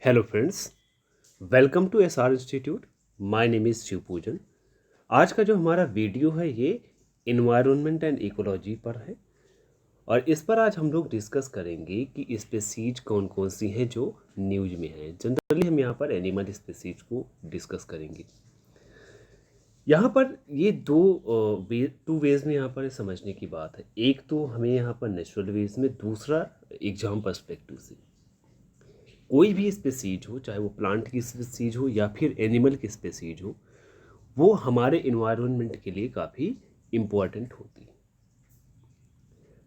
Hello friends, welcome to S R institute. My name is Shiv Pujan. आज का जो हमारा वीडियो है ये इन्वायरमेंट एंड इकोलॉजी पर है और इस पर आज हम लोग डिस्कस करेंगे कि स्पेसीज कौन कौन सी हैं जो न्यूज में हैं। जनरली हम यहाँ पर एनिमल स्पेसीज को डिस्कस करेंगे। यहाँ पर ये टू वेज में यहाँ पर समझने की बात है। एक तो हमें यहाँ पर नेचुरल वेज में, दूसरा एग्जाम पर्सपेक्टिव से। कोई भी स्पेसीज हो, चाहे वो प्लांट की स्पेसीज हो या फिर एनिमल की स्पेसीज हो, वो हमारे इन्वायरमेंट के लिए काफ़ी इम्पोर्टेंट होती है।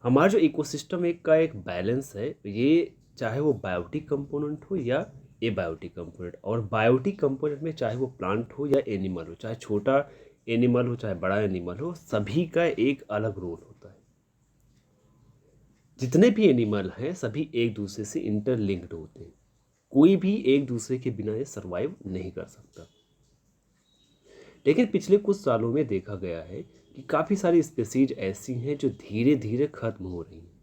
हमारा जो इकोसिस्टम का एक बैलेंस है, ये चाहे वो बायोटिक कंपोनेंट हो या एबायोटिक कंपोनेंट। और बायोटिक कंपोनेंट में चाहे वो प्लांट हो या एनिमल हो, चाहे छोटा एनिमल हो चाहे बड़ा एनिमल हो, सभी का एक अलग रोल होता है। जितने भी एनिमल हैं सभी एक दूसरे से इंटरलिंक्ड होते हैं। कोई भी एक दूसरे के बिना ये सर्वाइव नहीं कर सकता। लेकिन पिछले कुछ सालों में देखा गया है कि काफ़ी सारी स्पेसीज ऐसी हैं जो धीरे धीरे खत्म हो रही हैं।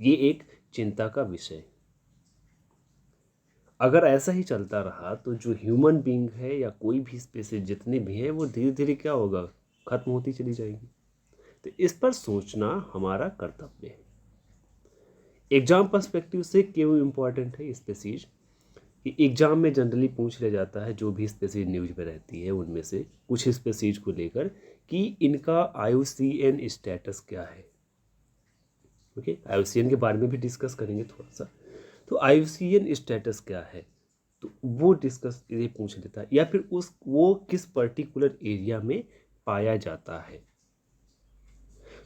ये एक चिंता का विषय है। अगर ऐसा ही चलता रहा तो जो ह्यूमन बीइंग है या कोई भी स्पेसीज जितने भी हैं वो धीरे धीरे क्या होगा, खत्म होती चली जाएगी। तो इस पर सोचना हमारा कर्तव्य है। एग्जाम पर्सपेक्टिव से क्यों इम्पोर्टेंट है स्पेसीज कि एग्जाम में जनरली पूछ लिया जाता है, जो भी स्पेसीज न्यूज में रहती है उनमें से कुछ स्पेसीज को लेकर, कि इनका IUCN स्टेटस क्या है। ओके, IUCN के बारे में भी डिस्कस करेंगे थोड़ा सा। तो IUCN स्टेटस क्या है, तो वो डिस्कस ये पूछ लेता है, या फिर वो किस पर्टिकुलर एरिया में पाया जाता है।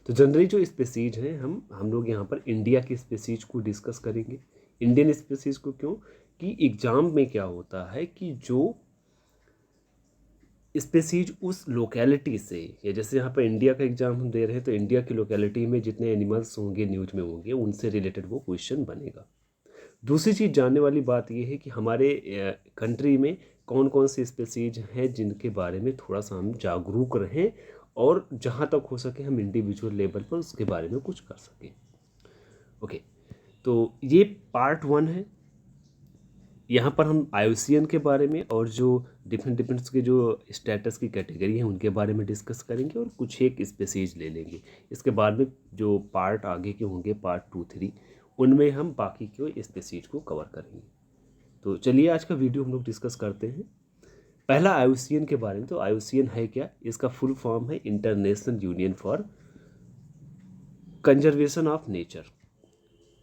तो जनरली जो स्पेसीज हैं, हम लोग यहाँ पर इंडिया की स्पेसीज को डिस्कस करेंगे। इंडियन स्पेसीज को क्यों, कि एग्जाम में क्या होता है कि जो स्पेसीज उस लोकेलिटी से, या जैसे यहाँ पर इंडिया का एग्जाम हम दे रहे हैं तो इंडिया की लोकेलिटी में जितने एनिमल्स होंगे न्यूज में होंगे उनसे रिलेटेड वो क्वेश्चन बनेगा। दूसरी चीज़ जानने वाली बात ये है कि हमारे कंट्री में कौन कौन सी स्पेसीज हैं जिनके बारे में थोड़ा सा हम जागरूक रहें और जहाँ तक हो सके हम इंडिविजुअल लेवल पर उसके बारे में कुछ कर सकें। ओके, तो ये पार्ट 1 है। यहाँ पर हम IUCN के बारे में और जो डिफरेंट के जो स्टेटस की कैटेगरी हैं उनके बारे में डिस्कस करेंगे और कुछ एक स्पेसीज ले लेंगे। इसके बाद में जो पार्ट आगे के होंगे, पार्ट 2, 3, उनमें हम बाकी के स्पेसीज को कवर करेंगे। तो चलिए आज का वीडियो हम लोग डिस्कस करते हैं। पहला IUCN के बारे में। तो IUCN है क्या, इसका फुल फॉर्म है international union for conservation of nature,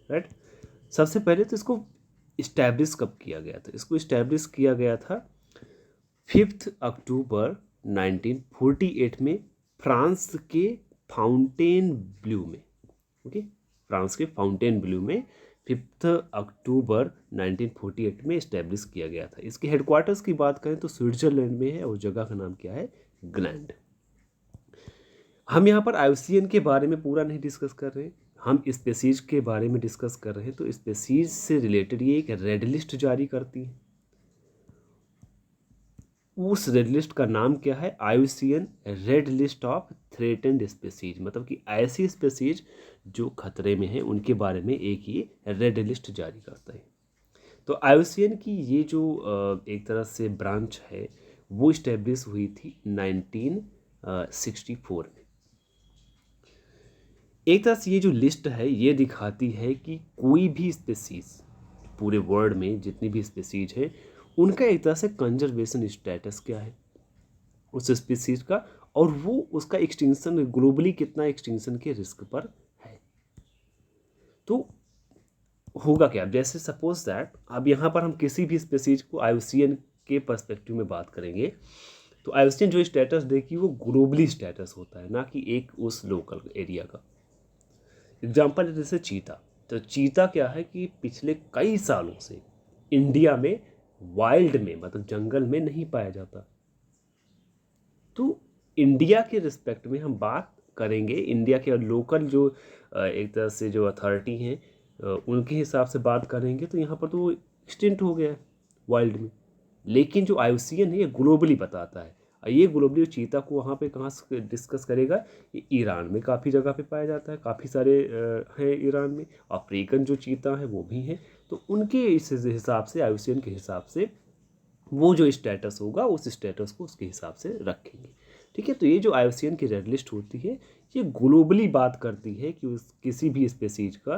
right. सबसे पहले तो इसको इस्टेब्लिश कब किया गया था, इसको इस्टेब्लिश किया गया था 5 अक्टूबर 1948 में फ्रांस के फाउंटेन ब्लू में। ओके, फ्रांस के फाउंटेन ब्लू में 5 अक्टूबर 1948 में इस्टेब्लिश किया गया था। इसके हेडक्वार्टर्स की बात करें तो स्विट्जरलैंड में है और जगह का नाम क्या है, ग्लैंड। हम यहाँ पर IUCN के बारे में पूरा नहीं डिस्कस कर रहे हैं, हम स्पेसीज के बारे में डिस्कस कर रहे हैं। तो स्पेसीज से रिलेटेड ये एक रेड लिस्ट जारी करती है। उस रेड लिस्ट का नाम क्या है, IUCN red list of threatened species. मतलब कि ऐसी स्पेसीज जो खतरे में हैं उनके बारे में एक ये रेड लिस्ट जारी करता है। तो IUCN की ये जो एक तरह से ब्रांच है वो इस्टेब्लिश हुई थी 1964 में। एक तरह से ये जो लिस्ट है ये दिखाती है कि कोई भी स्पेसीज, पूरे वर्ल्ड में जितनी भी स्पेसीज है उनका एक तरह से कंजर्वेशन स्टेटस क्या है उस स्पेसीज का, और वो उसका एक्सटिंक्शन ग्लोबली कितना एक्सटिंक्शन के रिस्क पर है। तो होगा क्या, जैसे सपोज दैट अब यहाँ पर हम किसी भी स्पेसीज को IUCN के पर्सपेक्टिव में बात करेंगे तो IUCN जो स्टेटस देगी वो ग्लोबली स्टेटस होता है, ना कि एक उस लोकल एरिया का। एग्जाम्पल जैसे चीता। तो चीता क्या है कि पिछले कई सालों से इंडिया में वाइल्ड में, मतलब जंगल में नहीं पाया जाता। तो इंडिया के रिस्पेक्ट में हम बात करेंगे, इंडिया के लोकल जो एक तरह से जो अथॉरिटी हैं उनके हिसाब से बात करेंगे तो यहाँ पर तो एक्सटिंक्ट हो गया है वाइल्ड में। लेकिन जो IUCN है ये ग्लोबली बताता है। ये ग्लोबली चीता को वहाँ पे कहाँ से डिस्कस करेगा, ये ईरान में काफ़ी जगह पे पाया जाता है, काफ़ी सारे हैं ईरान में। अफ्रीकन जो चीता हैं वो भी हैं, तो उनके इस हिसाब से, IUCN के हिसाब से वो जो स्टेटस होगा उस स्टेटस को उसके हिसाब से रखेंगे। ठीक है, तो ये जो IUCN की रेड लिस्ट होती है ये ग्लोबली बात करती है कि उस किसी भी स्पेसीज का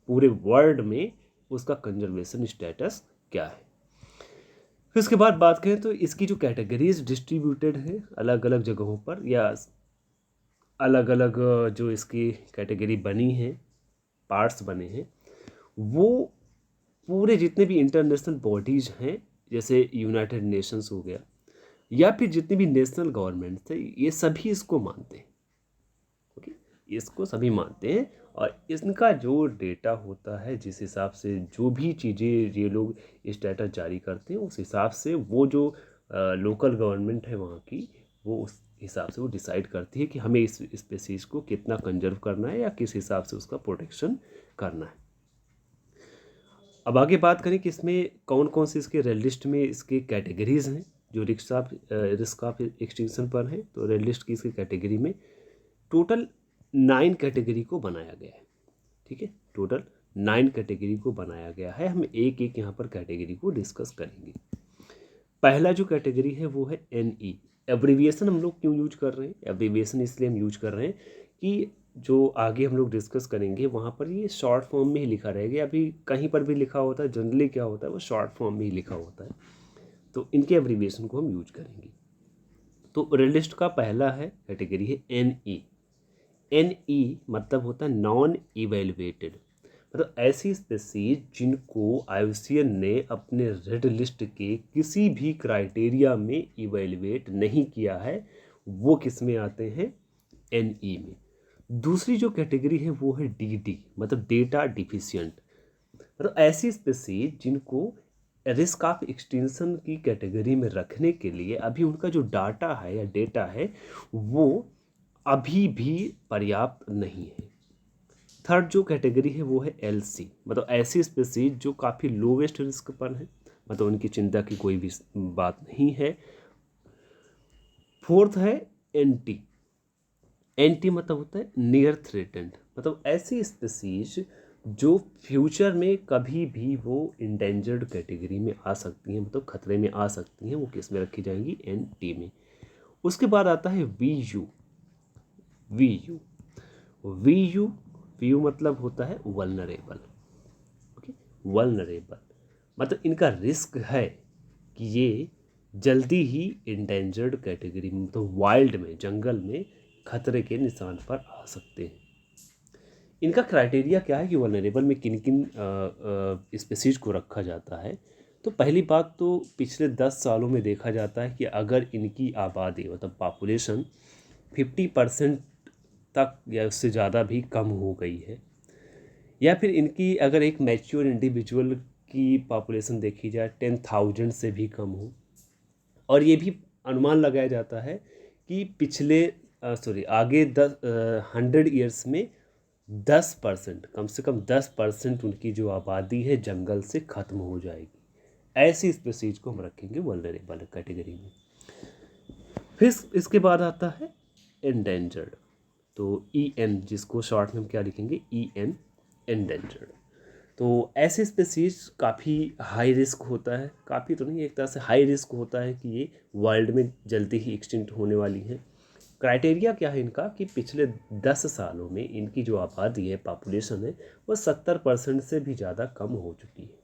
पूरे वर्ल्ड में उसका कंजर्वेशन स्टेटस क्या है। फिर उसके बाद बात करें तो इसकी जो कैटेगरीज डिस्ट्रीब्यूटेड है अलग अलग जगहों पर, या अलग अलग जो इसकी कैटेगरी बनी है, पार्ट्स बने हैं, वो पूरे जितने भी इंटरनेशनल बॉडीज़ हैं जैसे यूनाइटेड नेशंस हो गया, या फिर जितने भी नेशनल गवर्नमेंट थे, ये सभी इसको मानते हैं। ओके, इसको सभी मानते हैं, और इनका जो डेटा होता है, जिस हिसाब से जो भी चीज़ें ये लोग स्टेटस जारी करते हैं, उस हिसाब से वो जो लोकल गवर्नमेंट है वहाँ की, वो उस हिसाब से वो डिसाइड करती है कि हमें इस स्पेसीज को कितना कंजर्व करना है या किस हिसाब से उसका प्रोटेक्शन करना है। अब आगे बात करें कि इसमें कौन कौन से इसके रेड लिस्ट में इसके कैटेगरीज हैं जो रिस्क ऑफ एक्सटिंक्शन पर हैं। तो रेड लिस्ट की इसकी कैटेगरी में टोटल 9 कैटेगरी को बनाया गया है। ठीक है, टोटल 9 कैटेगरी को बनाया गया है। हम एक एक यहाँ पर कैटेगरी को डिस्कस करेंगे। पहला जो कैटेगरी है वो है NE। एब्रीविएशन हम लोग क्यों यूज कर रहे हैं? एब्रीविएशन इसलिए हम यूज कर रहे हैं कि जो आगे हम लोग डिस्कस करेंगे वहाँ पर ये शॉर्ट फॉर्म में ही लिखा रहेगा। अभी कहीं पर भी लिखा होता है, जनरली क्या होता है वो शॉर्ट फॉर्म में ही लिखा होता है, तो इनके एब्रीविएशन को हम यूज करेंगे। तो रेड लिस्ट का पहला है कैटेगरी है NE। NE मतलब होता है नॉन इवेलुएटेड, मतलब ऐसी स्पेसीज जिनको IUCN ने अपने रेड लिस्ट के किसी भी क्राइटेरिया में इवेलुएट नहीं किया है, वो किस में आते हैं? NE में। दूसरी जो कैटेगरी है वो है DD, मतलब डेटा डिफिशिएंट, मतलब ऐसी स्पेसीज जिनको रिस्क ऑफ एक्सटिंक्शन की कैटेगरी में रखने के लिए अभी उनका जो डाटा है या डेटा है वो अभी भी पर्याप्त नहीं है। थर्ड जो कैटेगरी है वो है LC, मतलब ऐसी स्पेसीज जो काफ़ी लोवेस्ट रिस्क पर है, मतलब उनकी चिंता की कोई भी बात नहीं है। फोर्थ है NT। NT मतलब होता है नियर थ्रेटेंड, मतलब ऐसी स्पेसीज जो फ्यूचर में कभी भी वो इंडेंजर्ड कैटेगरी में आ सकती हैं, मतलब खतरे में आ सकती हैं, वो किस में रखी जाएंगी? NT में। उसके बाद आता है VU। VU VU VU मतलब होता है वल्नरेबल। ओके, वल्नरेबल मतलब इनका रिस्क है कि ये जल्दी ही इंडेंजर्ड कैटेगरी में, तो वाइल्ड में, जंगल में खतरे के निशान पर आ सकते हैं। इनका क्राइटेरिया क्या है कि वल्नरेबल में किन किन स्पेसीज को रखा जाता है? तो पहली बात तो पिछले 10 सालों में देखा जाता है कि अगर इनकी आबादी मतलब पॉपुलेशन 50% तक या उससे ज़्यादा भी कम हो गई है, या फिर इनकी अगर एक मैच्योर इंडिविजुअल की पॉपुलेशन देखी जाए 10,000 से भी कम हो, और ये भी अनुमान लगाया जाता है कि पिछले आगे 100 ईयर्स में 10%, कम से कम 10% उनकी जो आबादी है जंगल से ख़त्म हो जाएगी। ऐसी स्पेसीज को हम रखेंगे वल्नरेबल कैटेगरी में। फिर इसके बाद आता है एंडेंजर्ड, तो EN, जिसको शॉर्ट में हम क्या लिखेंगे? EN, endangered. तो ऐसे स्पेसीज काफ़ी हाई रिस्क होता है, काफ़ी तो नहीं, एक तरह से हाई रिस्क होता है कि ये वर्ल्ड में जल्दी ही एक्सटिंक्ट होने वाली हैं। क्राइटेरिया क्या है इनका कि पिछले 10 सालों में इनकी जो आबादी है, पॉपुलेशन है, वो 70% से भी ज़्यादा कम हो चुकी है।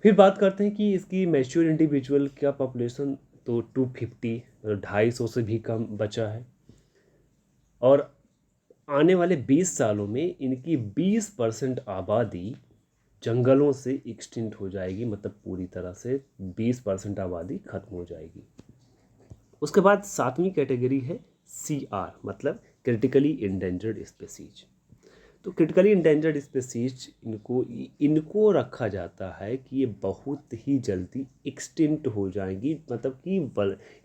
फिर बात करते हैं कि इसकी मैच्योर इंडिविजुअल का पॉपुलेशन तो 250, मतलब 250 से भी कम बचा है, और आने वाले 20 सालों में इनकी 20% आबादी जंगलों से एक्सटिंक्ट हो जाएगी, मतलब पूरी तरह से 20% आबादी खत्म हो जाएगी। उसके बाद 7वीं कैटेगरी है CR, मतलब क्रिटिकली इंडेंजर्ड स्पेसीज। तो क्रिटिकली इंडेंजर्ड स्पेसीज इनको रखा जाता है कि ये बहुत ही जल्दी एक्सटिंक्ट हो जाएंगी, मतलब कि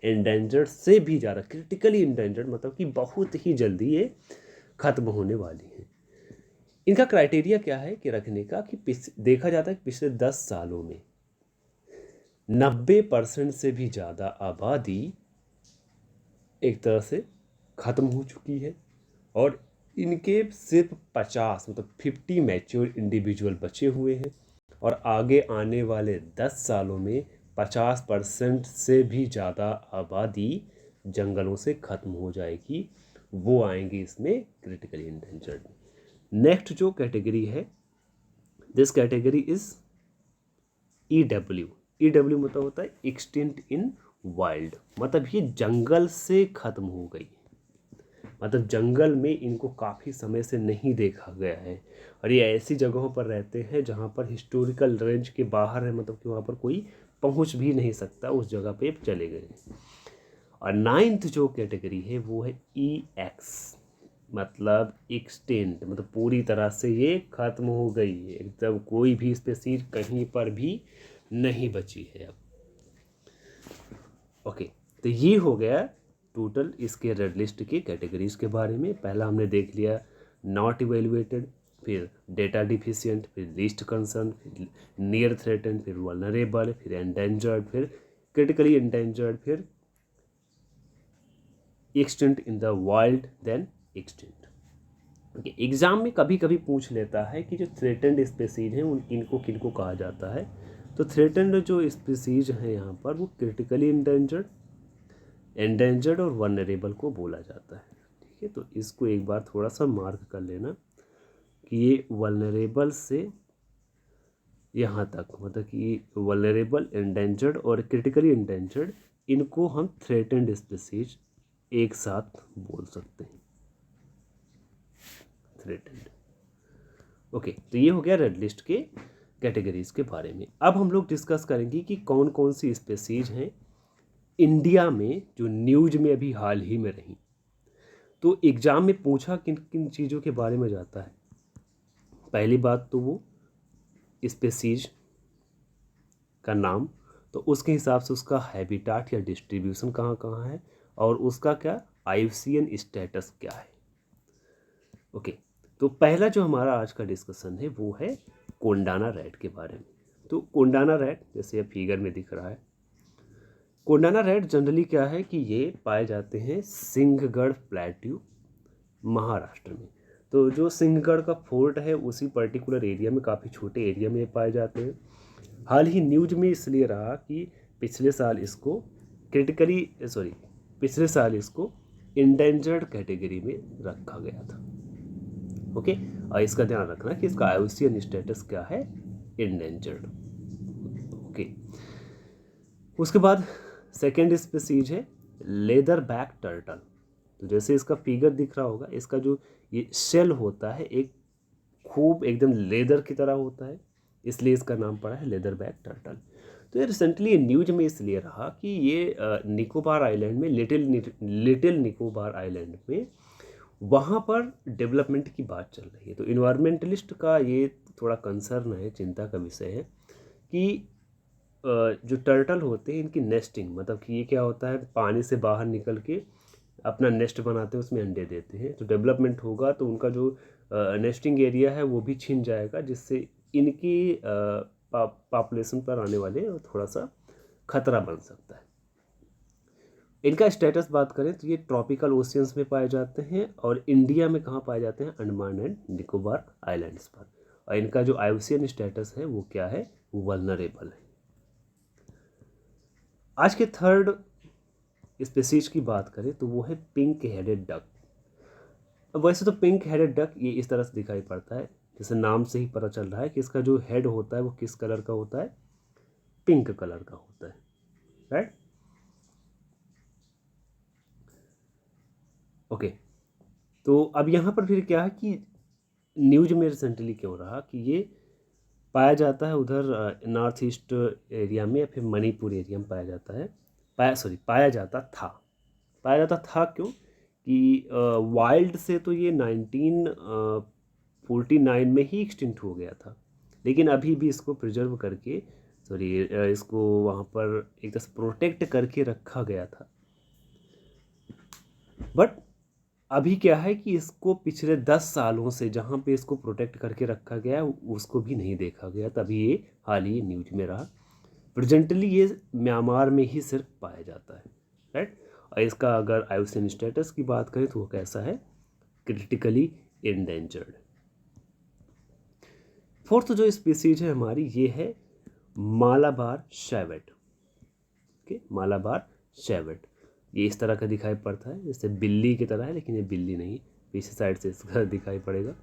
इंडेंजर्ड से भी ज़्यादा क्रिटिकली इंडेंजर्ड, मतलब कि बहुत ही जल्दी ये ख़त्म होने वाली हैं। इनका क्राइटेरिया क्या है कि रखने का कि देखा जाता है कि पिछले 10 सालों में 90% से भी ज़्यादा आबादी एक तरह से ख़त्म हो चुकी है, और इनके सिर्फ 50 मतलब 50 मैच्योर इंडिविजुअल बचे हुए हैं और आगे आने वाले 10 सालों में 50% से भी ज़्यादा आबादी जंगलों से ख़त्म हो जाएगी। वो आएंगे इसमें क्रिटिकली इंडेंजर्ड में। नेक्स्ट जो कैटेगरी है, this category is EW। EW मतलब होता है एक्सटिंक्ट इन वाइल्ड, मतलब ये जंगल से ख़त्म हो गई, मतलब जंगल में इनको काफ़ी समय से नहीं देखा गया है और ये ऐसी जगहों पर रहते हैं जहाँ पर हिस्टोरिकल रेंज के बाहर है, मतलब कि वहाँ पर कोई पहुँच भी नहीं सकता, उस जगह पे चले गए। और नाइन्थ जो कैटेगरी है वो है EX, मतलब एक्सटेंट, मतलब पूरी तरह से ये ख़त्म हो गई है, एकदम कोई भी स्पीसीज कहीं पर भी नहीं बची है अब। ओके, तो ये हो गया टोटल इसके रेड लिस्ट की कैटेगरीज के बारे में। पहला हमने देख लिया नॉट इवेल्युएटेड, फिर डेटा डिफिशिएंट, फिर लीस्ट कंसर्न, फिर नियर थ्रेटेंड, फिर वल्नरेबल, फिर एंडेंजर्ड, फिर क्रिटिकली एंडेंजर्ड, फिर extinct in the wild, then extinct. Okay, exam में कभी कभी पूछ लेता है कि जो थ्रेटेंड स्पीसीज हैं उन किनको किनको कहा जाता है। तो थ्रेटेंड जो स्पीसीज हैं यहाँ पर वो क्रिटिकली इंडेंजर्ड, एंडेंजर्ड और वनरेबल को बोला जाता है। ठीक है, तो इसको एक बार थोड़ा सा मार्क कर लेना कि ये वनरेबल से यहाँ तक, मतलब कि वनरेबल, एंडेंजर्ड और क्रिटिकली एंडेंजर्ड, इनको हम थ्रेटेंड स्पीसीज एक साथ बोल सकते हैं, थ्रेटेंड। ओके, तो ये हो गया रेड लिस्ट के कैटेगरीज के बारे में। अब हम लोग डिस्कस करेंगे कि कौन कौन सी स्पीसीज हैं इंडिया में जो न्यूज में अभी हाल ही में रही। तो एग्जाम में पूछा किन किन चीज़ों के बारे में जाता है। पहली बात तो वो स्पीसीज का नाम, तो उसके हिसाब से उसका हैबिटाट या डिस्ट्रीब्यूशन कहाँ कहाँ है और उसका क्या IUCN स्टेटस क्या है। ओके, तो पहला जो हमारा आज का डिस्कशन है वो है कोंडाना रैट के बारे में। तो कोंडाना रैट जैसे अब फिगर में दिख रहा है, कोंडाना रैट जनरली क्या है कि ये पाए जाते हैं सिंहगढ़ प्लेट्यू, महाराष्ट्र में। तो जो सिंहगढ़ का फोर्ट है उसी पर्टिकुलर एरिया में, काफ़ी छोटे एरिया में पाए जाते हैं। हाल ही न्यूज में इसलिए रहा कि पिछले साल इसको पिछले साल इसको इंडेंजर्ड कैटेगरी में रखा गया था। ओके, और इसका ध्यान रखना कि इसका IUCN स्टेटस क्या है, इंडेंजर्ड। ओके, उसके बाद सेकेंड स्पीसीज है लेदर बैक टर्टल। तो जैसे इसका फिगर दिख रहा होगा, इसका जो ये शेल होता है एक खूब एकदम लेदर की तरह होता है, इसलिए इसका नाम पड़ा है लेदर बैक टर्टल। तो ये रिसेंटली न्यूज में इसलिए रहा कि ये निकोबार आइलैंड में, लिटिल निकोबार आइलैंड में, वहाँ पर डेवलपमेंट की बात चल रही है। तो इन्वायरमेंटलिस्ट का ये थोड़ा कंसर्न है, चिंता का विषय है कि जो टर्टल होते हैं इनकी नेस्टिंग, मतलब कि ये क्या होता है, पानी से बाहर निकल के अपना नेस्ट बनाते हैं, उसमें अंडे देते हैं। तो डेवलपमेंट होगा तो उनका जो नेस्टिंग एरिया है वो भी छिन जाएगा, जिससे इनकी पॉपुलेशन पर आने वाले थोड़ा सा खतरा बन सकता है। इनका स्टेटस बात करें तो ये ट्रॉपिकल ओशियंस में पाए जाते हैं और इंडिया में कहाँ पाए जाते हैं, अंडमान एंड निकोबार आइलैंड्स पर। और इनका जो IUCN स्टेटस है वो क्या है, वल्नरेबल है। आज के थर्ड स्पीसीज की बात करें तो वो है पिंक हेडेड डक। अब वैसे तो पिंक हेडेड डक ये इस तरह से दिखाई पड़ता है, जैसे नाम से ही पता चल रहा है कि इसका जो हेड होता है वो किस कलर का होता है, पिंक कलर का होता है, राइट। ओके, तो अब यहाँ पर फिर क्या है कि न्यूज में रिसेंटली क्यों रहा कि ये पाया जाता है उधर नॉर्थ ईस्ट एरिया में या फिर मणिपुर एरिया में पाया जाता है, पाया जाता था क्यों कि वाइल्ड से तो ये 1949 में ही एक्सटिंक्ट हो गया था, लेकिन अभी भी इसको प्रिजर्व करके इसको वहाँ पर एक तरह से प्रोटेक्ट करके रखा गया था। बट अभी क्या है कि इसको पिछले 10 सालों से जहाँ पे इसको प्रोटेक्ट करके रखा गया उसको भी नहीं देखा गया, तभी ये हाल ही न्यूज में रहा। प्रेजेंटली ये म्यांमार में ही सिर्फ पाया जाता है, राइट। और इसका अगर IUCN स्टेटस की बात करें तो वो कैसा है, क्रिटिकली endangered। फोर्थ जो स्पीसीज है हमारी ये है मालाबार शैवेट। ओके, मालाबार शैवेट ये इस तरह का दिखाई पड़ता है, जैसे बिल्ली की तरह है, लेकिन ये बिल्ली नहीं, पीछे साइड से इसका दिखाई पड़ेगा।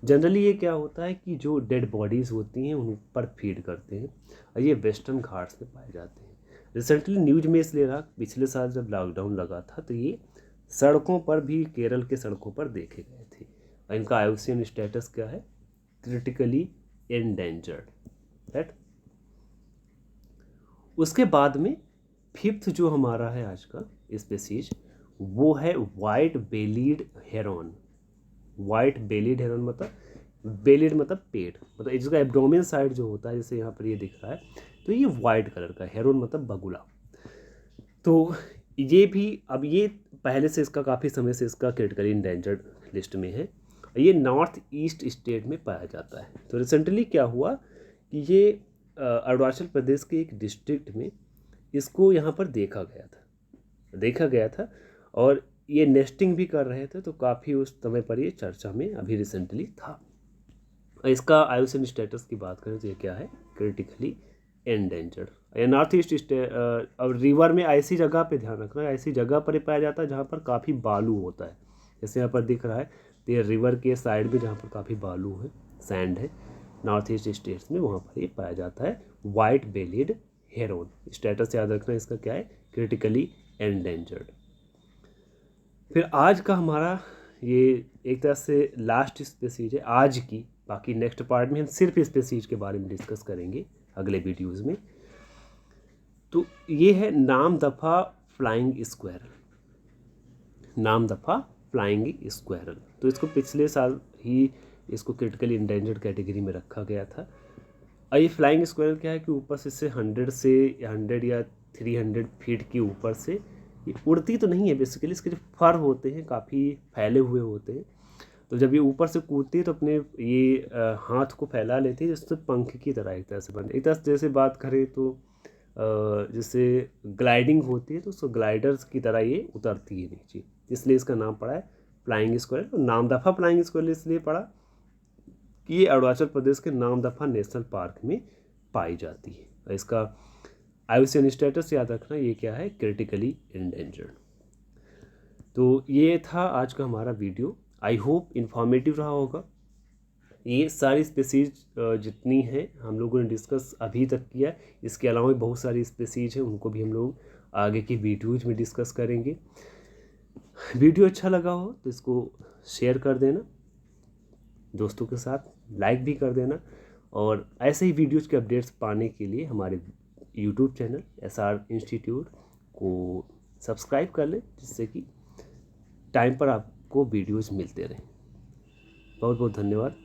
जनरली ये क्या होता है कि जो डेड बॉडीज़ होती हैं उन पर फीड करते हैं और ये वेस्टर्न घाट्स में पाए जाते हैं। रिसेंटली न्यूज में इसलिए रहा, पिछले साल जब लॉकडाउन लगा था तो ये सड़कों पर भी, केरल के सड़कों पर देखे गए थे। और इनका आईयूसीएन स्टेटस क्या है? Critically endangered. राइट। उसके बाद में फिफ्थ जो हमारा है आज का स्पीसीज वो है white bellied heron. White bellied heron मतलब, बेलीड मतलब पेट, मतलब इसका एब्डोमेन साइड जो होता है, जैसे यहाँ पर ये दिख रहा है, तो ये वाइट कलर का, हेरॉन मतलब बगुला। तो ये भी, अब ये पहले से इसका काफ़ी समय से इसका क्रिटिकली इंडेंजर्ड लिस्ट में है। ये नॉर्थ ईस्ट स्टेट में पाया जाता है। तो रिसेंटली क्या हुआ कि ये अरुणाचल प्रदेश के एक डिस्ट्रिक्ट में इसको यहाँ पर देखा गया था और ये नेस्टिंग भी कर रहे थे, तो काफ़ी उस समय पर ये चर्चा में अभी रिसेंटली था। इसका आईयूसीएन स्टेटस की बात करें तो ये क्या है? Critically endangered. ये नॉर्थ ईस्ट और रिवर में ऐसी जगह पे ध्यान रखना है, ऐसी जगह पर ये पाया जाता है जहाँ पर काफ़ी बालू होता है। जैसे यहाँ पर दिख रहा है, तो ये रिवर के साइड में जहाँ पर काफ़ी बालू है, सैंड है, नॉर्थ ईस्ट स्टेट्स में, वहाँ पर ये पाया जाता है वाइट बेलीड हेरॉन। स्टेटस याद रखना इसका क्या है? Critically endangered. फिर आज का हमारा ये एक तरह से लास्ट स्पीसीज है आज की। बाकी नेक्स्ट पार्ट में हम सिर्फ स्पीसीज के बारे में डिस्कस करेंगे अगले वीडियोज़ में। तो ये है Namdapha flying squirrel. Namdapha flying squirrel, तो इसको पिछले साल ही इसको क्रिटिकली इंडेंजर्ड कैटेगरी में रखा गया था। और ये फ्लाइंग स्क्वायरल क्या है कि ऊपर से 100 या 300 फीट के ऊपर से ये उड़ती तो नहीं है, बेसिकली इसके जो फर होते हैं काफ़ी फैले हुए होते हैं। तो जब ये ऊपर से कूदती है तो अपने ये हाथ को फैला लेती है, जिससे पंख की तरह एक तरह से बनते, एक तरह से जैसे बात करें तो जैसे ग्लाइडिंग होती है, तो उसको ग्लाइडर्स की तरह ये उतरती है नीचे, इसलिए इसका नाम पड़ा है फ्लाइंग स्क्वायरल। और नामदफा फ्लाइंग स्क्वायरल इसलिए पड़ा कि ये अरुणाचल प्रदेश के नामदफा नेशनल पार्क में पाई जाती है। और इसका आईयूसीएन स्टेटस याद रखना, ये क्या है? Critically endangered. तो ये था आज का हमारा वीडियो। आई होप इन्फॉर्मेटिव रहा होगा। ये सारी स्पीसीज जितनी हैं हम लोगों ने डिस्कस अभी तक किया, इसके अलावा भी बहुत सारी स्पीसीज हैं, उनको भी हम लोग आगे की वीडियोज में डिस्कस करेंगे। वीडियो अच्छा लगा हो तो इसको शेयर कर देना दोस्तों के साथ, लाइक भी कर देना, और ऐसे ही वीडियोज के अपडेट्स पाने के लिए हमारे यूट्यूब चैनल SR इंस्टीट्यूट को सब्सक्राइब कर लें, जिससे कि टाइम पर आपको वीडियोज़ मिलते रहें। बहुत बहुत धन्यवाद।